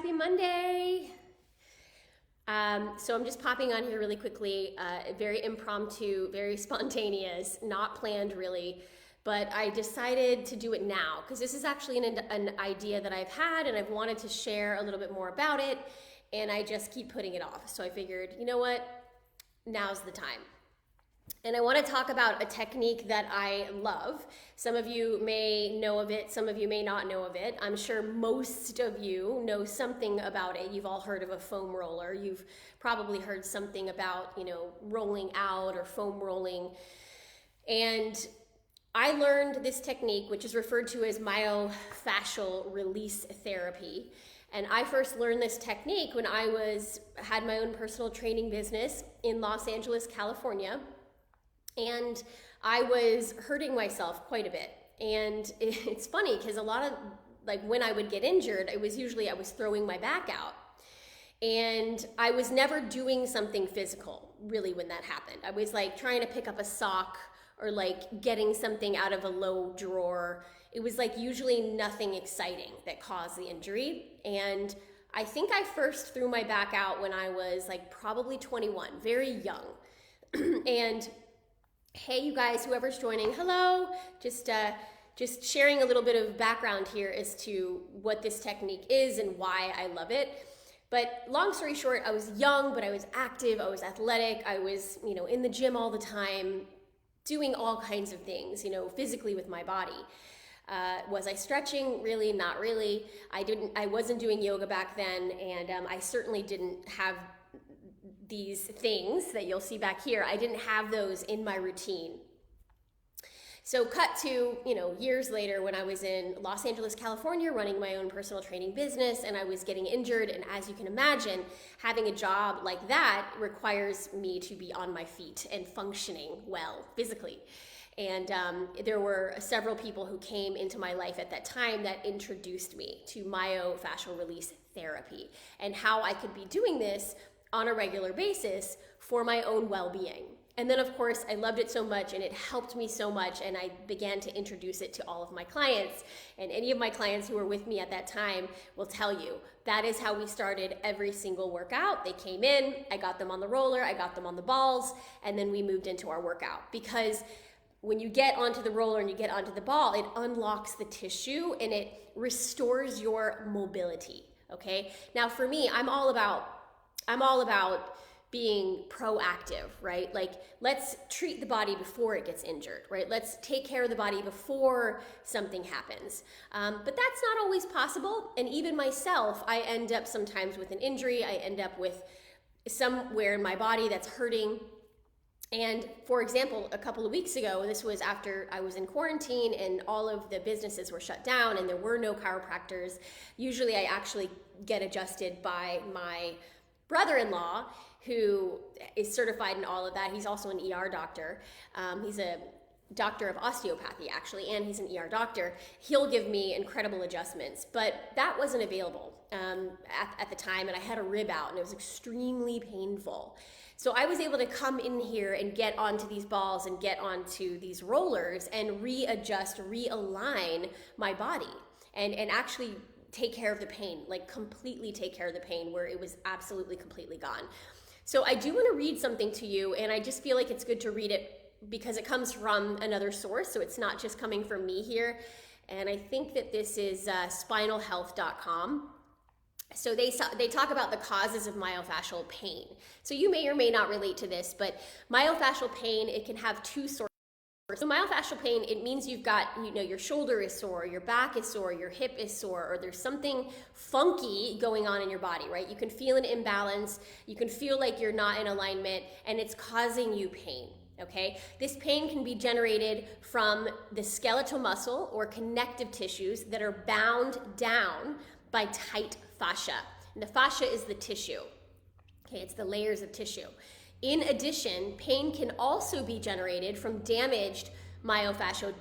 Happy Monday. So I'm just popping on here really quickly, very impromptu, very spontaneous, not planned really, but I decided to do it now because this is actually an idea that I've had and I've wanted to share a little bit more about it, and I just keep putting it off. So I figured, you know what, now's the time. And I want to talk about a technique that I love. Some of you may know of it, some of you may not know of it. I'm sure most of you know something about it. You've all heard of a foam roller. You've probably heard something about, rolling out or foam rolling. And I learned this technique, which is referred to as myofascial release therapy. And I first learned this technique when I had my own personal training business in Los Angeles, California. And I was hurting myself quite a bit. And it's funny because a lot of, when I would get injured, it was usually I was throwing my back out. And I was never doing something physical, really, when that happened. I was trying to pick up a sock or getting something out of a low drawer. It was usually nothing exciting that caused the injury. And I think I first threw my back out when I was probably 21, very young. And hey, you guys, whoever's joining, hello. Just sharing a little bit of background here as to what this technique is and why I love it. But long story short, I was young, but I was active, I was athletic, I was, in the gym all the time, doing all kinds of things, physically with my body. Was I stretching? Really, not really. I wasn't doing yoga back then, and I certainly didn't have these things that you'll see back here. I didn't have those in my routine. So cut to, years later when I was in Los Angeles, California, running my own personal training business, and I was getting injured. And as you can imagine, having a job like that requires me to be on my feet and functioning well physically. And there were several people who came into my life at that time that introduced me to myofascial release therapy and how I could be doing this on a regular basis for my own well-being. And then of course I loved it so much and it helped me so much, and I began to introduce it to all of my clients. And any of my clients who were with me at that time will tell you that is how we started every single workout. They came in, I got them on the roller, I got them on the balls, and then we moved into our workout. Because when you get onto the roller and you get onto the ball, it unlocks the tissue and it restores your mobility, okay? Now for me, I'm all about being proactive, right? Let's treat the body before it gets injured, right? Let's take care of the body before something happens. But that's not always possible. And even myself, I end up sometimes with an injury. I end up with somewhere in my body that's hurting. And for example, a couple of weeks ago, this was after I was in quarantine and all of the businesses were shut down and there were no chiropractors. Usually I actually get adjusted by my brother-in-law, who is certified in all of that. He's also an ER doctor. He's a doctor of osteopathy, actually, and he's an ER doctor. He'll give me incredible adjustments, but that wasn't available at the time, and I had a rib out, and it was extremely painful. So I was able to come in here and get onto these balls and get onto these rollers and readjust, realign my body, and actually take care of the pain, completely take care of the pain where it was absolutely completely gone. So I do want to read something to you, and I just feel like it's good to read it because it comes from another source, so it's not just coming from me here. And I think that this is spinalhealth.com. So they talk about the causes of myofascial pain. So you may or may not relate to this, but myofascial pain, it can have two sources. So myofascial pain, it means you've got, your shoulder is sore, your back is sore, your hip is sore, or there's something funky going on in your body, right? You can feel an imbalance, you can feel like you're not in alignment, and it's causing you pain, okay? This pain can be generated from the skeletal muscle or connective tissues that are bound down by tight fascia. And the fascia is the tissue, okay? It's the layers of tissue. In addition, pain can also be generated from damaged myofascial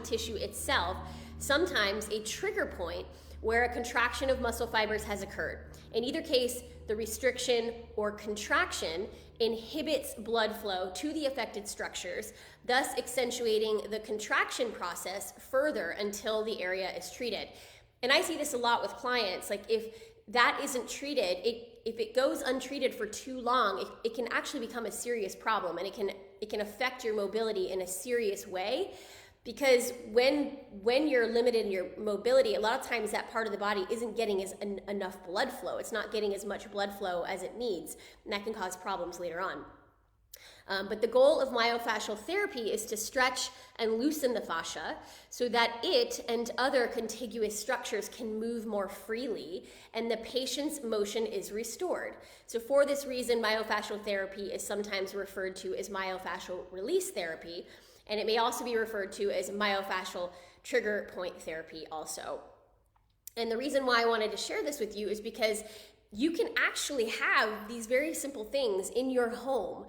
tissue itself, sometimes a trigger point where a contraction of muscle fibers has occurred. In either case, the restriction or contraction inhibits blood flow to the affected structures, thus accentuating the contraction process further until the area is treated. And I see this a lot with clients. Like if that isn't treated, if it goes untreated for too long, it can actually become a serious problem, and it can affect your mobility in a serious way. Because when you're limited in your mobility, a lot of times that part of the body isn't getting enough blood flow. It's not getting as much blood flow as it needs, and that can cause problems later on. But the goal of myofascial therapy is to stretch and loosen the fascia so that it and other contiguous structures can move more freely and the patient's motion is restored. So for this reason, myofascial therapy is sometimes referred to as myofascial release therapy, and it may also be referred to as myofascial trigger point therapy also. And the reason why I wanted to share this with you is because you can actually have these very simple things in your home,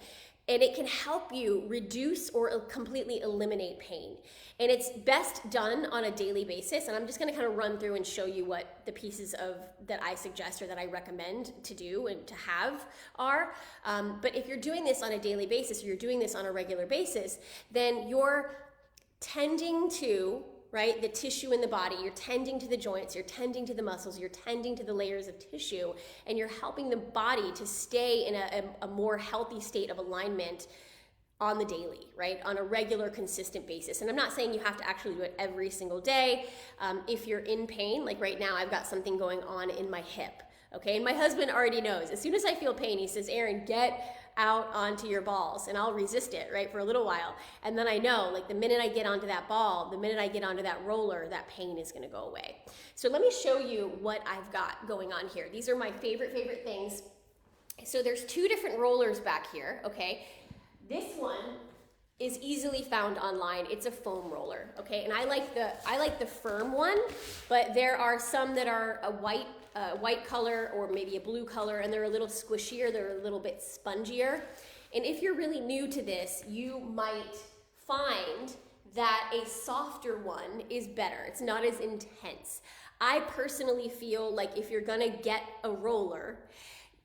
and it can help you reduce or completely eliminate pain. And it's best done on a daily basis. And I'm just gonna kind of run through and show you what the pieces that I suggest or that I recommend to do and to have are. But if you're doing this on a daily basis, or you're doing this on a regular basis, then you're tending to, right, the tissue in the body, you're tending to the joints, you're tending to the muscles, you're tending to the layers of tissue, and you're helping the body to stay in a more healthy state of alignment on the daily, right, on a regular, consistent basis. And I'm not saying you have to actually do it every single day. If you're in pain, like right now, I've got something going on in my hip, okay? And my husband already knows. As soon as I feel pain, he says, Erin, get out onto your balls, and I'll resist it, right, for a little while. And then I know, like the minute I get onto that ball, the minute I get onto that roller, that pain is gonna go away. So let me show you what I've got going on here. These are my favorite things. So there's two different rollers back here, okay? This one is easily found online. It's a foam roller, okay? And I like the firm one, but there are some that are a white color or maybe a blue color, and they're a little squishier, they're a little bit spongier. And if you're really new to this, you might find that a softer one is better. It's not as intense. I personally feel like if you're gonna get a roller,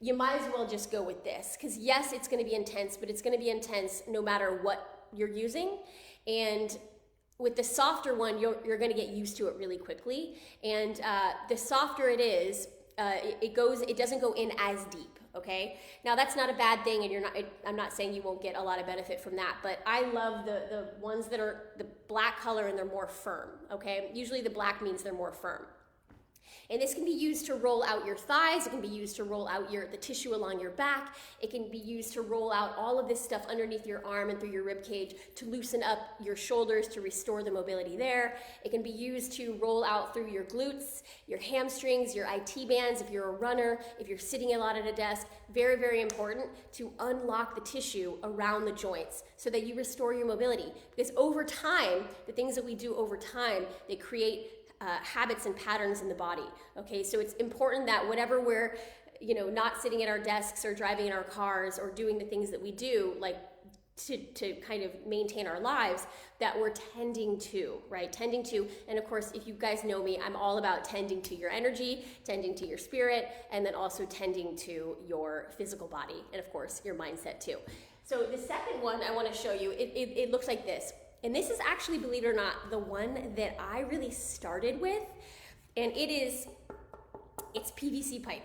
you might as well just go with this, because yes, it's gonna be intense, but it's gonna be intense no matter what you're using. And with the softer one, you're gonna get used to it really quickly. And the softer it is, it doesn't go in as deep, okay? Now that's not a bad thing, and I'm not saying you won't get a lot of benefit from that, but I love the ones that are the black color and they're more firm, okay? Usually the black means they're more firm. And this can be used to roll out your thighs. It can be used to roll out the tissue along your back. It can be used to roll out all of this stuff underneath your arm and through your rib cage to loosen up your shoulders, to restore the mobility there. It can be used to roll out through your glutes, your hamstrings, your IT bands if you're a runner, if you're sitting a lot at a desk. Very, very important to unlock the tissue around the joints so that you restore your mobility. Because over time, the things that we do over time, they create habits and patterns in the body, okay? So it's important that whatever we're, not sitting at our desks or driving in our cars or doing the things that we do, like to kind of maintain our lives, that we're tending to, right? Tending to, and of course, if you guys know me, I'm all about tending to your energy, tending to your spirit, and then also tending to your physical body, and of course, your mindset too. So the second one I want to show you, it looks like this. And this is actually, believe it or not, the one that I really started with, and it's PVC pipe.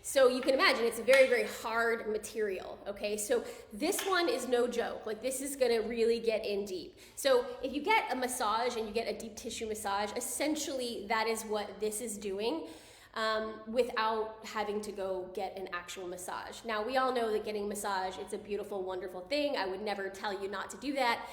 So you can imagine it's a very, very hard material, okay? So this one is no joke. Like, this is gonna really get in deep. So if you get a massage and you get a deep tissue massage, essentially that is what this is doing. Without having to go get an actual massage. Now, we all know that getting a massage, it's a beautiful, wonderful thing. I would never tell you not to do that.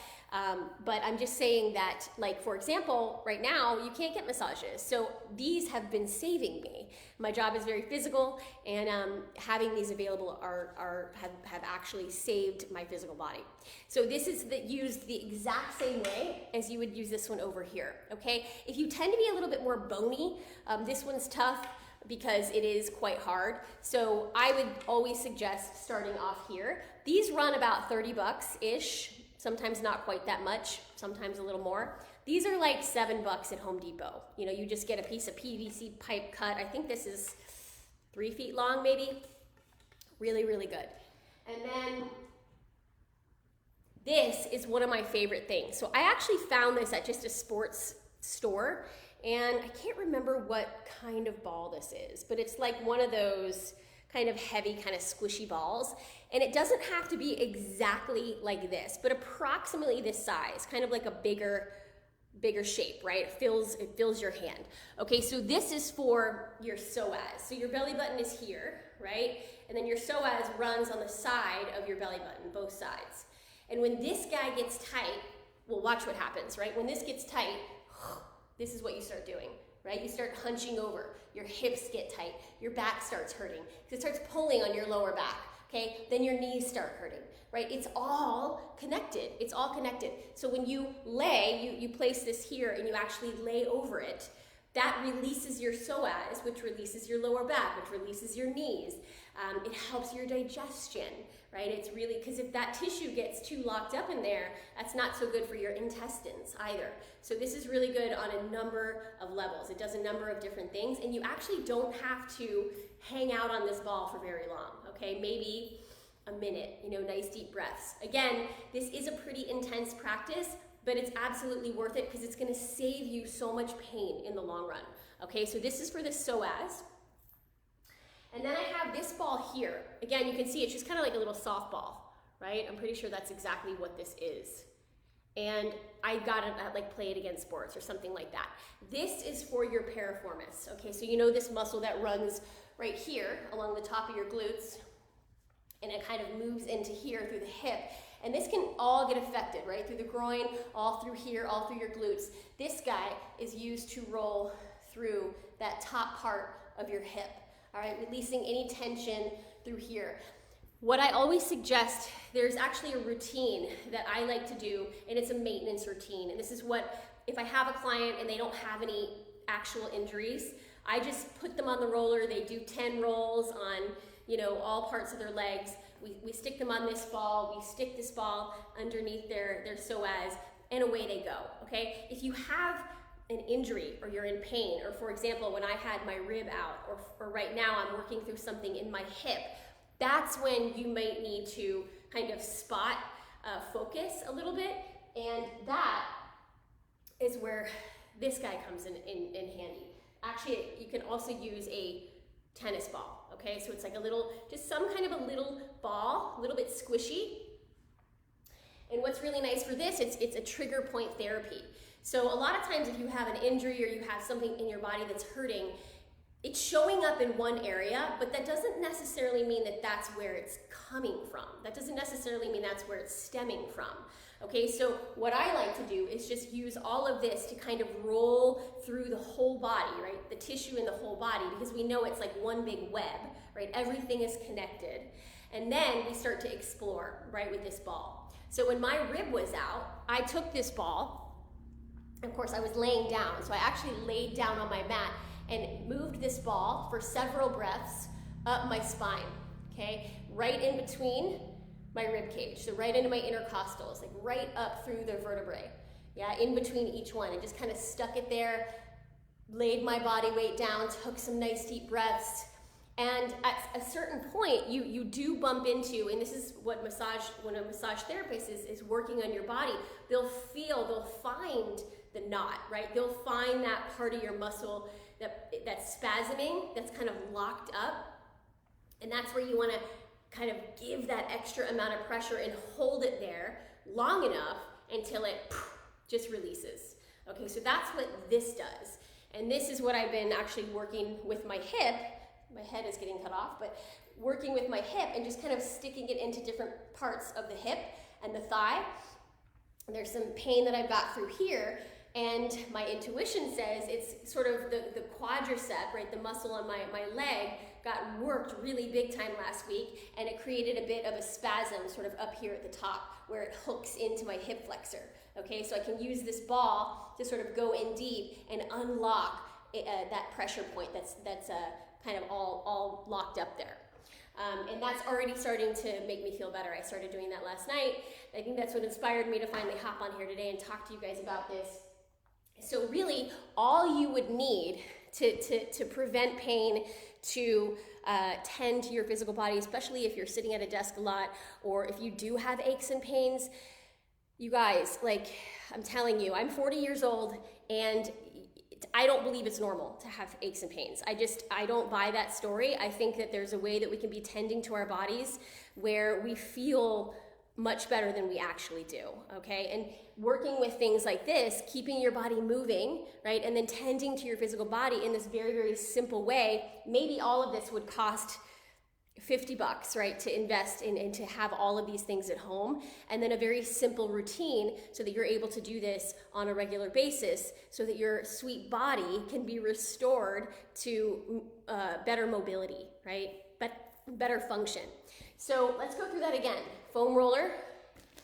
But I'm just saying that, like, for example, right now, you can't get massages. So these have been saving me. My job is very physical, and having these available have actually saved my physical body. So this is used the exact same way as you would use this one over here, okay? If you tend to be a little bit more bony, this one's tough because it is quite hard. So I would always suggest starting off here. These run about 30 bucks-ish. Sometimes not quite that much, sometimes a little more. These are like $7 at Home Depot. You just get a piece of PVC pipe cut. I think this is 3 feet long, maybe. Really, really good. And then this is one of my favorite things. So I actually found this at just a sports store, And I can't remember what kind of ball this is, but it's like one of those kind of heavy, kind of squishy balls. And it doesn't have to be exactly like this, but approximately this size, kind of like a bigger shape, right? It fills your hand. Okay, so this is for your psoas. So your belly button is here, right? And then your psoas runs on the side of your belly button, both sides. And when this guy gets tight, well, watch what happens, right? When this gets tight, this is what you start doing, right? You start hunching over, your hips get tight, your back starts hurting, because it starts pulling on your lower back, okay? Then your knees start hurting, right? It's all connected, it's all connected. So when you lay, you place this here and you actually lay over it, that releases your psoas, which releases your lower back, which releases your knees. It helps your digestion, right? It's really, because if that tissue gets too locked up in there, that's not so good for your intestines either. So this is really good on a number of levels. It does a number of different things, and you actually don't have to hang out on this ball for very long, okay? Maybe a minute, nice deep breaths. Again, this is a pretty intense practice, but it's absolutely worth it because it's gonna save you so much pain in the long run. Okay, so this is for the psoas. And then I have this ball here. Again, you can see it's just kind of like a little softball, right? I'm pretty sure that's exactly what this is. And I got it at like Play It Again Sports or something like that. This is for your piriformis. Okay, so this muscle that runs right here along the top of your glutes, and it kind of moves into here through the hip. And this can all get affected, right? Through the groin, all through here, all through your glutes. This guy is used to roll through that top part of your hip, all right? Releasing any tension through here. What I always suggest, there's actually a routine that I like to do, and it's a maintenance routine. And this is what, if I have a client and they don't have any actual injuries, I just put them on the roller. They do 10 rolls on, all parts of their legs. We stick them on this ball, we stick this ball underneath their psoas, and away they go, okay? If you have an injury or you're in pain, or for example, when I had my rib out, or right now I'm working through something in my hip, that's when you might need to kind of spot focus a little bit, and that is where this guy comes in handy. Actually, you can also use a tennis ball, okay? So it's like just some kind of a little ball, a little bit squishy. And what's really nice for this, it's a trigger point therapy. So a lot of times if you have an injury or you have something in your body that's hurting, it's showing up in one area, but that doesn't necessarily mean that that's where it's coming from. That doesn't necessarily mean that's where it's stemming from. Okay, so what I like to do is just use all of this to kind of roll through the whole body, right? The tissue in the whole body, because we know it's like one big web, right? Everything is connected. And then we start to explore, right, with this ball. So when my rib was out, I took this ball. Of course, I was laying down. So I actually laid down on my mat and moved this ball for several breaths up my spine, okay? Right in between my rib cage, so right into my intercostals, like right up through the vertebrae, yeah, in between each one, and just kind of stuck it there, laid my body weight down, took some nice deep breaths, and at a certain point, you do bump into, and this is what when a massage therapist is working on your body, they'll find the knot, right? They'll find that part of your muscle that's spasming, that's kind of locked up, and that's where you want to kind of give that extra amount of pressure and hold it there long enough until it just releases. Okay, so that's what this does. And this is what I've been actually working with my hip. My head is getting cut off, but working with my hip and just kind of sticking it into different parts of the hip and the thigh. There's some pain that I've got through here, and my intuition says it's sort of the quadricep, right, the muscle on my leg got worked really big time last week, and it created a bit of a spasm sort of up here at the top where it hooks into my hip flexor. Okay, so I can use this ball to sort of go in deep and unlock that pressure point that's kind of all locked up there. And that's already starting to make me feel better. I started doing that last night. I think that's what inspired me to finally hop on here today and talk to you guys about this. So really, all you would need to prevent pain, to tend to your physical body, especially if you're sitting at a desk a lot, or if you do have aches and pains, you guys, like, I'm telling you, I'm 40 years old, and I don't believe it's normal to have aches and pains. I don't buy that story. I think that there's a way that we can be tending to our bodies where we feel much better than we actually do, okay? And working with things like this, keeping your body moving, right? And then tending to your physical body in this very, very simple way, maybe all of this would cost $50, right, to invest in and to have all of these things at home, and then a very simple routine so that you're able to do this on a regular basis so that your sweet body can be restored to better mobility, right, but better function. So let's go through that again. Foam roller,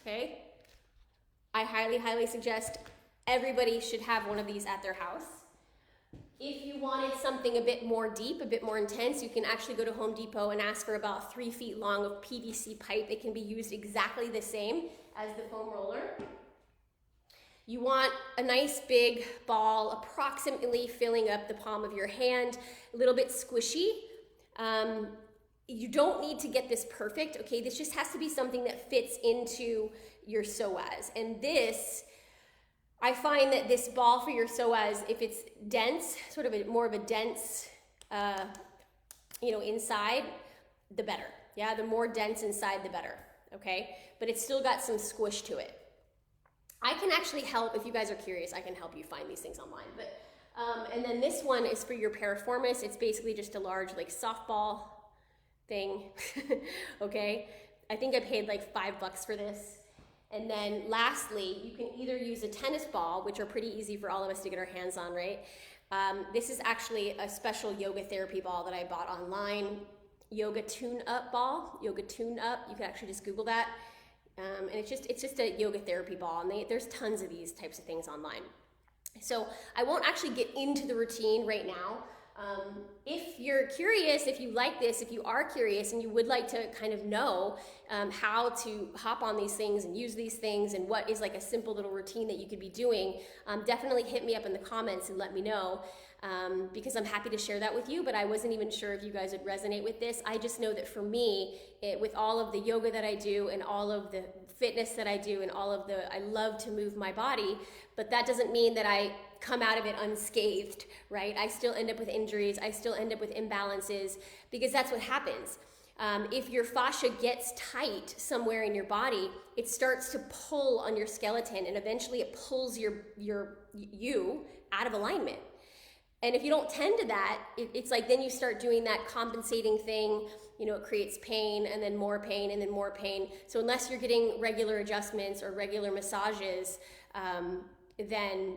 okay? I highly, highly suggest everybody should have one of these at their house. If you wanted something a bit more deep, a bit more intense, you can actually go to Home Depot and ask for about 3 feet long of PVC pipe. It can be used exactly the same as the foam roller. You want a nice big ball, approximately filling up the palm of your hand, a little bit squishy. You don't need to get this perfect, okay? This just has to be something that fits into your psoas. And this, I find that this ball for your psoas, if it's dense, sort of more of a dense, inside, the better. Yeah, the more dense inside, the better, okay? But it's still got some squish to it. I can actually help, if you guys are curious, I can help you find these things online. But and then this one is for your piriformis. It's basically just a large, like, softball thing, okay? I think I paid like $5 for this. And then lastly, you can either use a tennis ball, which are pretty easy for all of us to get our hands on, right? This is actually a special yoga therapy ball that I bought online. Yoga tune-up ball, yoga tune-up. You can actually just Google that. And it's just a yoga therapy ball, and there's tons of these types of things online. So I won't actually get into the routine right now. If you're curious, if you like this, if you are curious and you would like to kind of know how to hop on these things and use these things and what is like a simple little routine that you could be doing, definitely hit me up in the comments and let me know, because I'm happy to share that with you, but I wasn't even sure if you guys would resonate with this. I just know that for me, with all of the yoga that I do and all of the fitness that I do and I love to move my body, but that doesn't mean that I come out of it unscathed, right? I still end up with injuries. I still end up with imbalances, because that's what happens. If your fascia gets tight somewhere in your body, it starts to pull on your skeleton, and eventually it pulls you out of alignment. And if you don't tend to that, it's like then you start doing that compensating thing, it creates pain and then more pain and then more pain. So unless you're getting regular adjustments or regular massages, then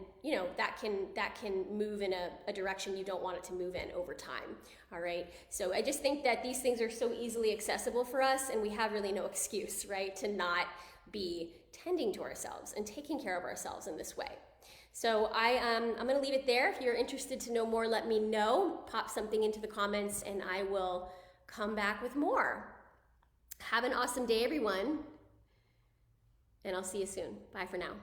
that can move in a direction you don't want it to move in over time. All right, so I just think that these things are so easily accessible for us, and we have really no excuse, right, to not be tending to ourselves and taking care of ourselves in this way. So I'm going to leave it there. If you're interested to know more, let me know. Pop something into the comments and I will come back with more. Have an awesome day, everyone, and I'll see you soon. Bye for now.